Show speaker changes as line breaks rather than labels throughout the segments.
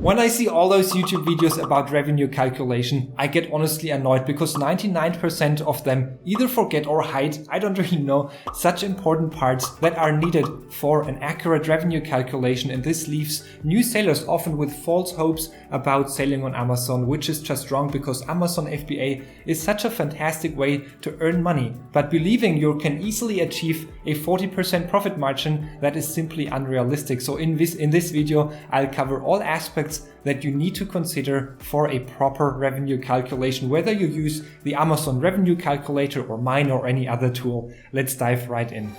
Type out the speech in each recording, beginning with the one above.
When I see all those YouTube videos about revenue calculation, I get honestly annoyed because 99% of them either forget or hide, I don't really know, such important parts that are needed for an accurate revenue calculation, and this leaves new sellers often with false hopes about selling on Amazon, which is just wrong because Amazon FBA is such a fantastic way to earn money, but believing you can easily achieve a 40% profit margin, that is simply unrealistic. So in this video, I'll cover all aspects that you need to consider for a proper revenue calculation, whether you use the Amazon revenue calculator or mine or any other tool. Let's dive right in.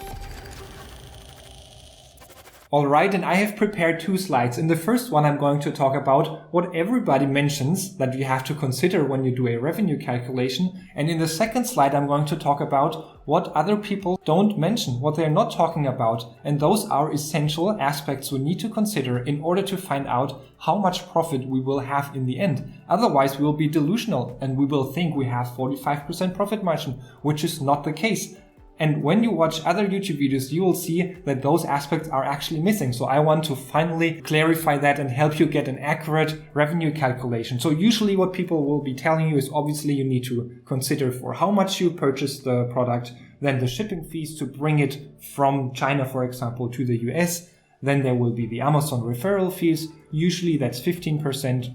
Alright, and I have prepared two slides. In the first one, I'm going to talk about what everybody mentions that you have to consider when you do a revenue calculation. And in the second slide, I'm going to talk about what other people don't mention, what they're not talking about. And those are essential aspects we need to consider in order to find out how much profit we will have in the end. Otherwise, we will be delusional and we will think we have 45% profit margin, which is not the case. And when you watch other YouTube videos, you will see that those aspects are actually missing. So I want to finally clarify that and help you get an accurate revenue calculation. So usually what people will be telling you is obviously you need to consider for how much you purchase the product, then the shipping fees to bring it from China, for example, to the US. Then there will be the Amazon referral fees. Usually that's 15%.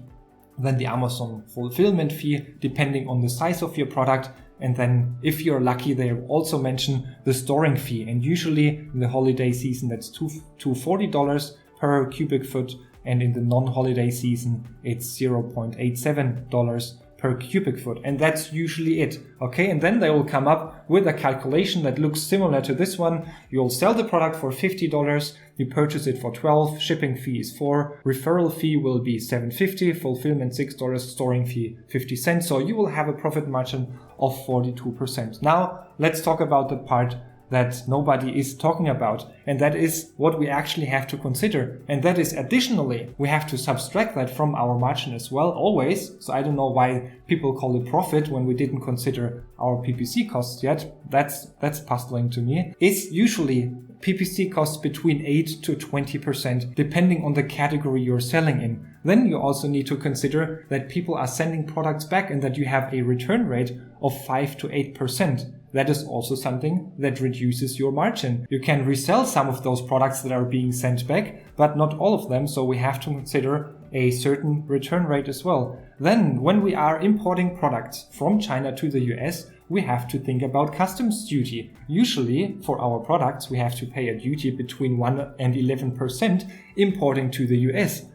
Then the Amazon fulfillment fee, depending on the size of your product. And then if you're lucky, they also mention the storing fee. And usually in the holiday season, that's $240 per cubic foot. And in the non-holiday season, it's $0.87 per cubic foot. And that's usually it. Okay. And then they will come up with a calculation that looks similar to this one. You'll sell the product for $50. You purchase it for $12. Shipping fee is $4. Referral fee will be $7.50. Fulfillment $6. Storing fee 50 cents. So you will have a profit margin of 42%. Now let's talk about the part that nobody is talking about. And that is what we actually have to consider. And that is additionally, we have to subtract that from our margin as well, always. So I don't know why people call it profit when we didn't consider our PPC costs yet. That's puzzling to me. It's usually PPC costs between 8 to 20%, depending on the category you're selling in. Then you also need to consider that people are sending products back and that you have a return rate of 5 to 8%. That is also something that reduces your margin. You can resell some of those products that are being sent back, but not all of them. So we have to consider a certain return rate as well. Then when we are importing products from China to the US, we have to think about customs duty. Usually for our products, we have to pay a duty between 1 and 11% importing to the US.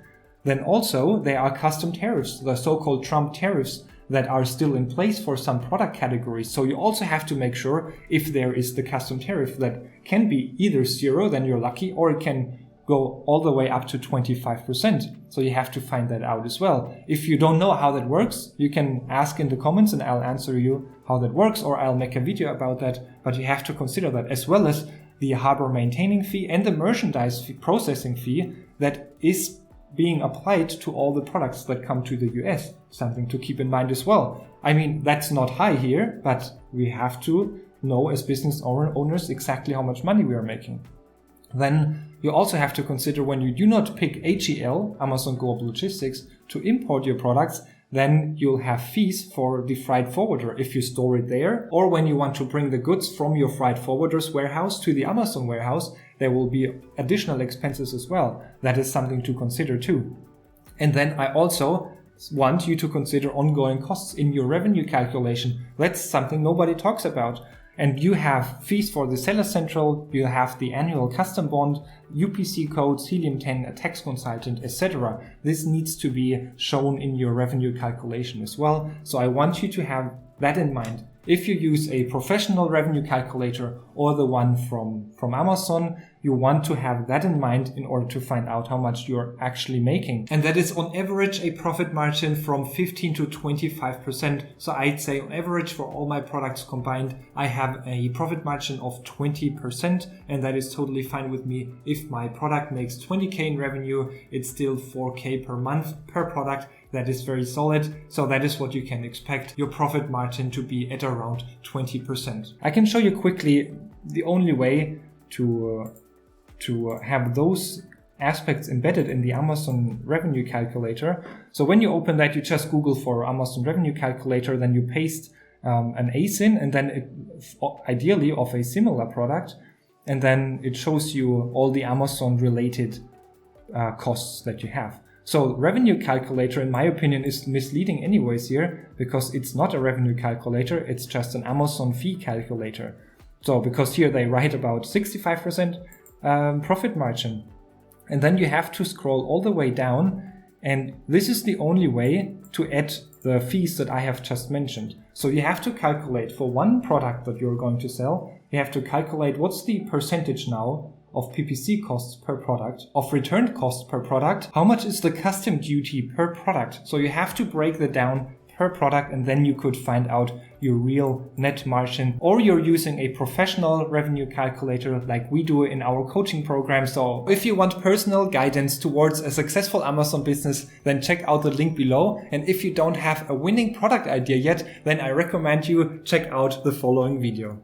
Then also there are custom tariffs, the so-called Trump tariffs, that are still in place for some product categories. So you also have to make sure if there is the custom tariff that can be either 0, then you're lucky, or it can go all the way up to 25%. So you have to find that out as well. If you don't know how that works, you can ask in the comments and I'll answer you how that works, or I'll make a video about that. But you have to consider that, as well as the harbor maintaining fee and the merchandise processing fee that is being applied to all the products that come to the US. Something to keep in mind as well. I mean, that's not high here, but we have to know as business owners exactly how much money we are making. Then you also have to consider when you do not pick AGL, Amazon Global Logistics, to import your products, then you'll have fees for the freight forwarder if you store it there, or when you want to bring the goods from your freight forwarder's warehouse to the Amazon warehouse, there will be additional expenses as well. That is something to consider too. And then I also want you to consider ongoing costs in your revenue calculation. That's something nobody talks about. And you have fees for the Seller Central, you have the annual custom bond, UPC codes, Helium-10, a tax consultant, etc. This needs to be shown in your revenue calculation as well. So I want you to have that in mind. If you use a professional revenue calculator or the one from Amazon, you want to have that in mind in order to find out how much you're actually making. And that is on average a profit margin from 15 to 25%. So I'd say on average for all my products combined, I have a profit margin of 20%. And that is totally fine with me. If my product makes 20K in revenue, it's still 4K per month per product. That is very solid. So that is what you can expect your profit margin to be at around 20%. I can show you quickly the only way to have those aspects embedded in the Amazon revenue calculator. So when you open that, you just Google for Amazon revenue calculator, then you paste an ASIN, and then ideally of a similar product, and then it shows you all the Amazon related costs that you have. So revenue calculator, in my opinion, is misleading anyways here, because it's not a revenue calculator, it's just an Amazon fee calculator. So because here they write about 65% profit margin. And then you have to scroll all the way down, and this is the only way to add the fees that I have just mentioned. So you have to calculate for one product that you're going to sell, you have to calculate what's the percentage now of PPC costs per product, of returned costs per product, how much is the custom duty per product. So you have to break that down per product, and then you could find out your real net margin, or you're using a professional revenue calculator like we do in our coaching program. So if you want personal guidance towards a successful Amazon business, then check out the link below. And if you don't have a winning product idea yet, then I recommend you check out the following video.